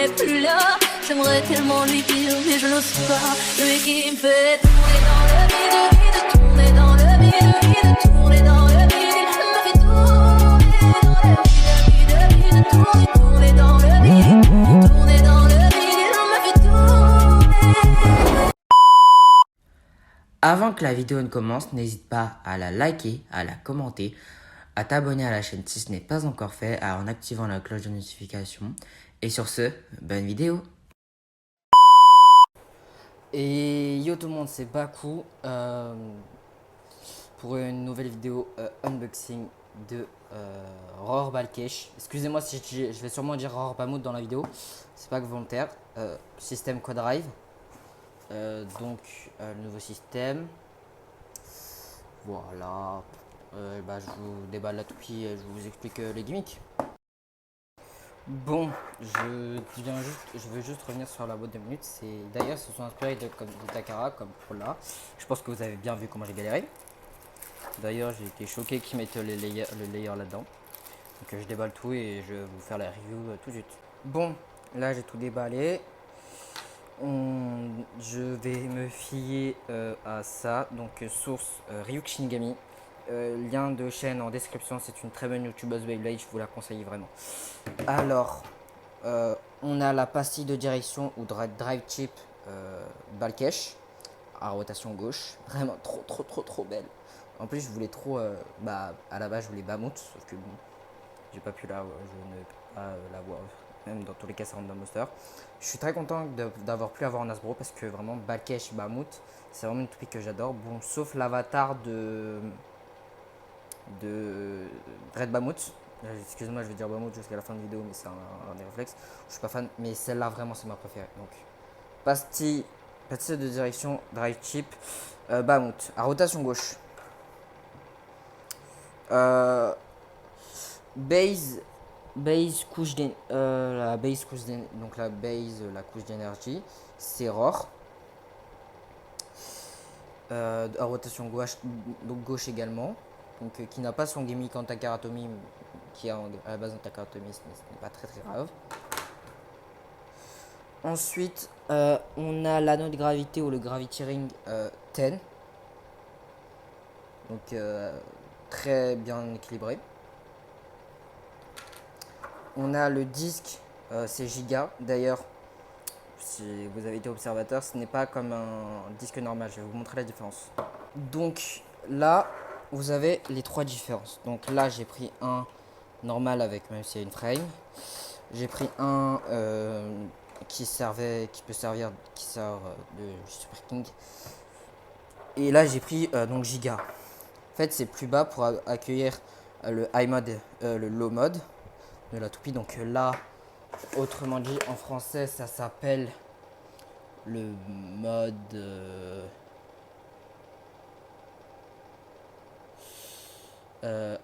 n'est plus là. J'aimerais tellement lui dire, mais je n'ose pas. Lui qui me fait tourner dans le vide, vide, tourner dans le vide, vide, tourner dans le vide. Il me fait tourner dans le vide, vide, vide, tourner, tourner dans le vide, tourner dans le vide. Il me fait tourner. Avant que la vidéo ne commence, n'hésite pas à la liker, à la commenter, à t'abonner à la chaîne si ce n'est pas encore fait, en activant la cloche de notification. Et sur ce, bonne vidéo. Et yo tout le monde, c'est Bakou pour une nouvelle vidéo unboxing de Roar Balkesh. Excusez-moi si je vais sûrement dire Roar Bamout dans la vidéo, c'est pas que volontaire. Système Quadrive, donc le nouveau système. Voilà, je vous déballe la toupie et je vous explique les gimmicks. Bon, je veux juste revenir sur la boîte de minutes. D'ailleurs, ce sont inspirés de Takara, comme pour là. Je pense que vous avez bien vu comment j'ai galéré. D'ailleurs, j'ai été choqué qu'ils mettent le layer là-dedans. Donc je déballe tout et je vais vous faire la review tout de suite. Bon, là j'ai tout déballé. Je vais me fier à ça. Donc source Ryuk Shinigami. Lien de chaîne en description. C'est une très bonne youtubeuse Beyblade, je vous la conseille vraiment. Alors, on a la pastille de direction ou drive chip Balkesh à rotation gauche. Vraiment trop belle. En plus, je voulais trop. À la base, je voulais Bamout, sauf que bon, j'ai pas pu je ne peux pas l'avoir. Même dans tous les cas, ça rentre dans Monster. Je suis très content d'avoir pu avoir en Hasbro parce que vraiment, Balkesh Bamout, c'est vraiment une toupie que j'adore. Bon, sauf l'avatar de Red Bamout. Excusez-moi, je vais dire Bamout jusqu'à la fin de la vidéo, mais c'est un des réflexes. Je suis pas fan, mais celle-là, vraiment, c'est ma préférée. Donc, pastille de direction, drive chip, Bamout, à rotation gauche. Base couche la couche d'énergie, c'est Roar. À rotation gauche, donc gauche également, donc qui n'a pas son gimmick en Takaratomi, qui est à la base en Takaratomi, ce n'est pas très grave. Ensuite, on a l'anneau de gravité ou le Gravity Ring 10, donc très bien équilibré. On a le disque, c'est Giga. D'ailleurs, si vous avez été observateur, ce n'est pas comme un disque normal. Je vais vous montrer la différence. Donc là, vous avez les trois différences. Donc là, j'ai pris un normal avec même s'il y a une frame. J'ai pris un qui sert de Super King. Et là, j'ai pris donc Giga. En fait, c'est plus bas pour accueillir le high mode, le low mode de la toupie. Donc là, autrement dit en français, ça s'appelle le mode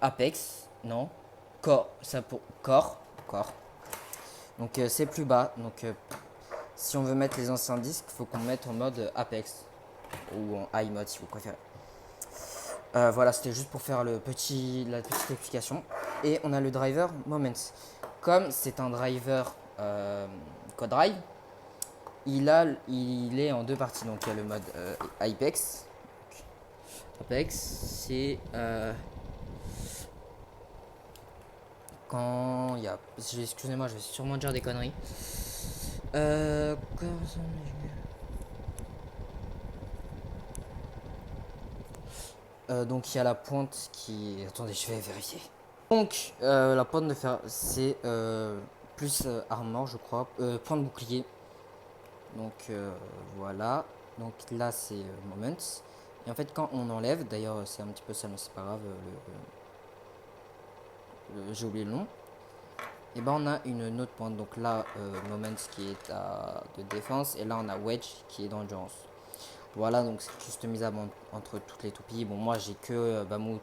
Apex, non, corps, ça pour corps. Donc c'est plus bas. Donc si on veut mettre les anciens disques, il faut qu'on mette en mode Apex ou en high mode si vous préférez. Voilà, c'était juste pour faire la petite explication. Et on a le driver Moments. Comme c'est un driver Quadrive, il est en deux parties. Donc il y a le mode Apex. Apex, c'est quand il y a... Excusez-moi, je vais sûrement dire des conneries. Donc il y a la pointe qui... Attendez, je vais vérifier. Donc la pointe de fer, c'est plus armor, je crois. Pointe bouclier. Donc voilà. Donc là, c'est Moments. Et en fait, quand on enlève, d'ailleurs, c'est un petit peu ça, mais c'est pas grave. J'ai oublié le nom. Et ben on a une autre pointe. Donc là, Moments qui est de défense. Et là, on a Wedge qui est d'endurance. Voilà, donc c'est customisable entre toutes les toupies. Bon, moi j'ai que Bamout,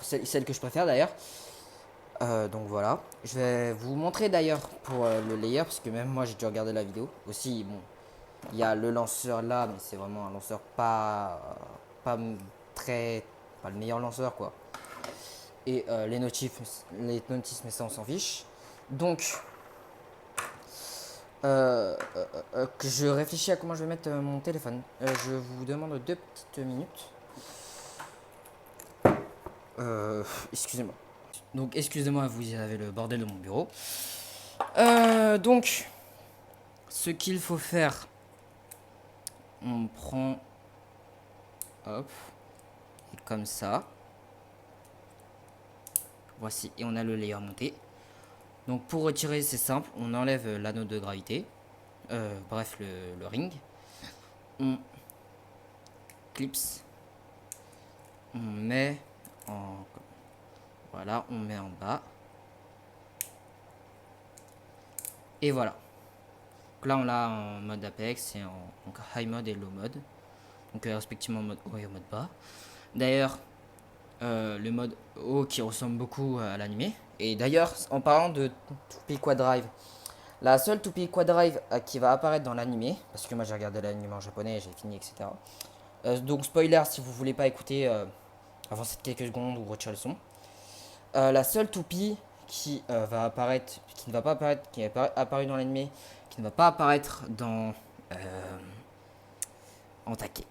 celle que je préfère d'ailleurs. Donc voilà, je vais vous montrer d'ailleurs pour le layer, parce que même moi j'ai dû regarder la vidéo. Aussi, bon, il y a le lanceur là, mais c'est vraiment un lanceur pas le meilleur lanceur quoi. Et les notifs, mais ça on s'en fiche. Donc que je réfléchis à comment je vais mettre mon téléphone. Je vous demande 2 petites minutes. Excusez-moi. Donc, excusez-moi, vous avez le bordel de mon bureau. Donc, ce qu'il faut faire, on prend, hop, et comme ça. Voici, et on a le layer monté. Donc, pour retirer, c'est simple, on enlève l'anneau de gravité. Bref, le ring. On clipse. On met en... Voilà, on met en bas. Et voilà. Donc là, on l'a en mode Apex et en donc high mode et low mode. Donc respectivement mode haut et mode bas. D'ailleurs, le mode haut qui ressemble beaucoup à l'animé. Et d'ailleurs, en parlant de 2P Quad Drive, la seule 2P Quad Drive qui va apparaître dans l'animé, parce que moi j'ai regardé l'animé en japonais, j'ai fini, etc. Donc spoiler si vous voulez pas écouter avant cette quelques secondes ou retirer le son. La seule 2P qui va apparaître, qui ne va pas apparaître, qui est apparu dans l'animé, qui ne va pas apparaître dans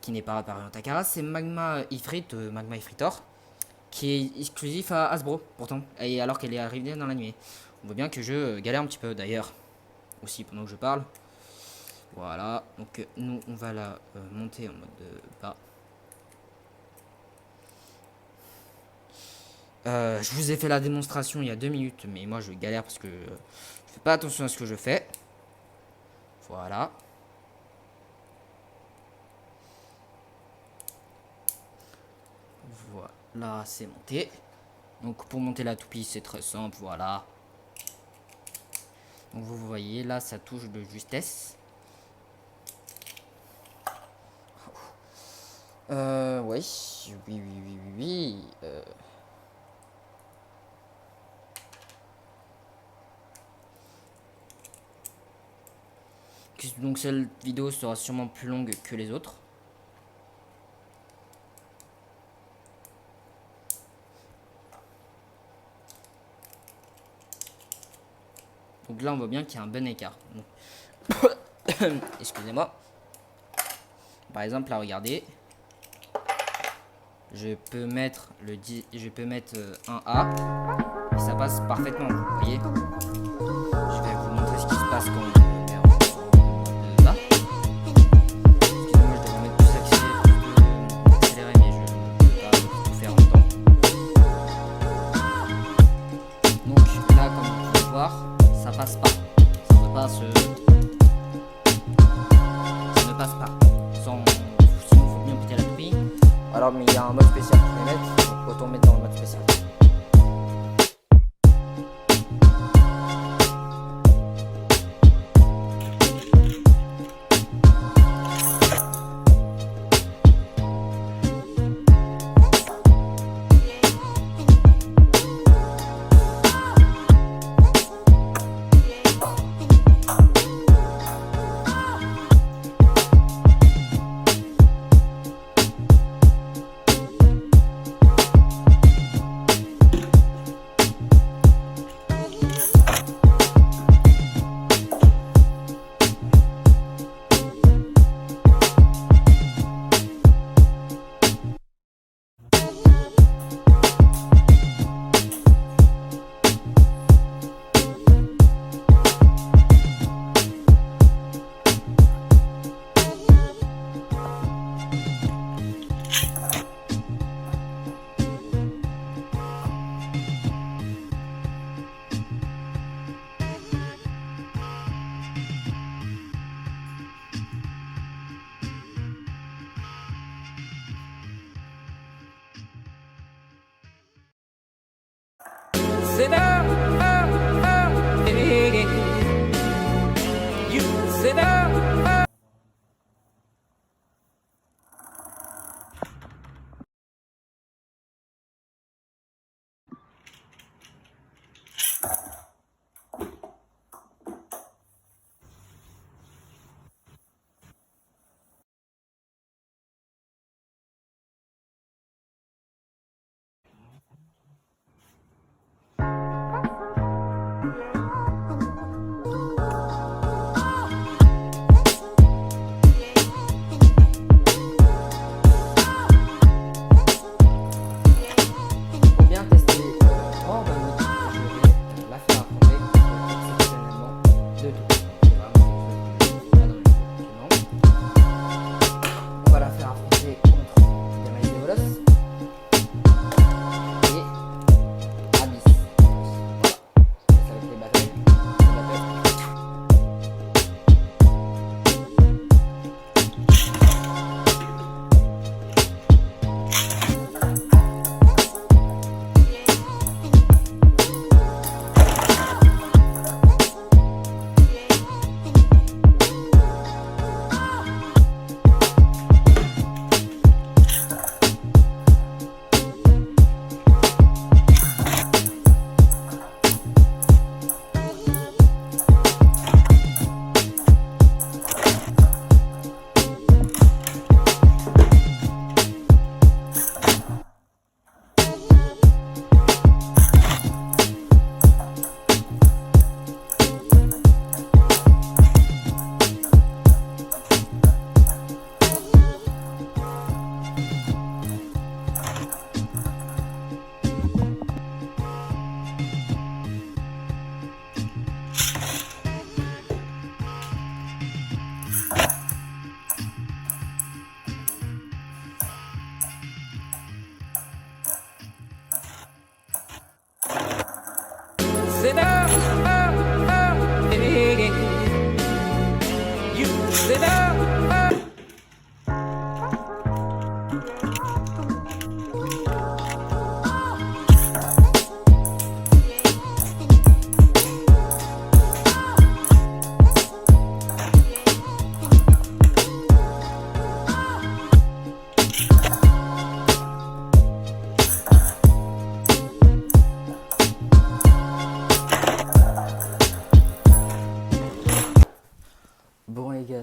qui n'est pas apparu en Takara, c'est Magma Ifrit, Magma Ifritor, qui est exclusif à Hasbro pourtant, et alors qu'elle est arrivée dans l'animé. On voit bien que je galère un petit peu d'ailleurs, aussi pendant que je parle. Voilà, donc nous on va la monter en mode bas. Je vous ai fait la démonstration il y a 2 minutes, mais moi je galère parce que je fais pas attention à ce que je fais. Voilà. Voilà, c'est monté. Donc pour monter la toupie, c'est très simple, voilà. Donc vous voyez, là ça touche de justesse. Oui, oui, oui, oui, oui, oui. Donc cette vidéo sera sûrement plus longue que les autres. Donc là on voit bien qu'il y a un bon écart. Excusez-moi. Par exemple là regardez. Je peux mettre un A et ça passe parfaitement. Vous voyez. Je vais vous montrer ce qui se passe quand on met en bas. Excusez-moi, je devrais mettre plus accéléré, mais je ne peux pas tout faire en même temps. Donc là, comme vous pouvez voir, ça passe pas. Ça ne pas ça ne passe pas. Sinon, il faut bien péter la toupie. Alors, mais il y a un mode spécial pour les mettre. Donc, autant mettre dans le mode spécial. Sit down, you sit down.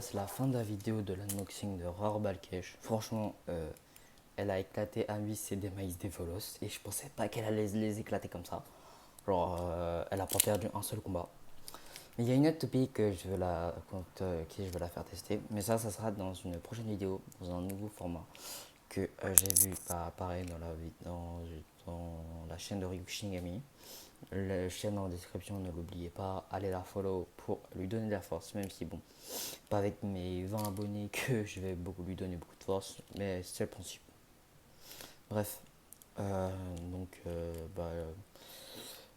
c'est la fin de la vidéo de l'unboxing de Rare Balkesh. Franchement, elle a éclaté à lui c'est des maïs des volos et je pensais pas qu'elle allait les éclater comme ça. Genre, elle a pas perdu un seul combat. Mais il y a une autre topic que contre qui je veux la faire tester, mais ça sera dans une prochaine vidéo, dans un nouveau format que j'ai vu apparaître dans la chaîne de Ryuk Shinigami. La chaîne en description, ne l'oubliez pas, allez la follow pour lui donner de la force, même si bon, pas avec mes 20 abonnés que je vais lui donner beaucoup de force, mais c'est le principe. Bref,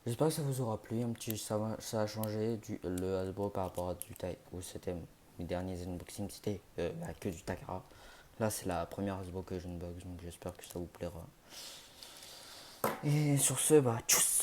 j'espère que ça vous aura plu, ça a changé le Hasbro par rapport à du Takara, où c'était mes derniers unboxings, c'était que du Takara. Là c'est la première Hasbro que j'unbox, donc j'espère que ça vous plaira. Et sur ce, tchuss.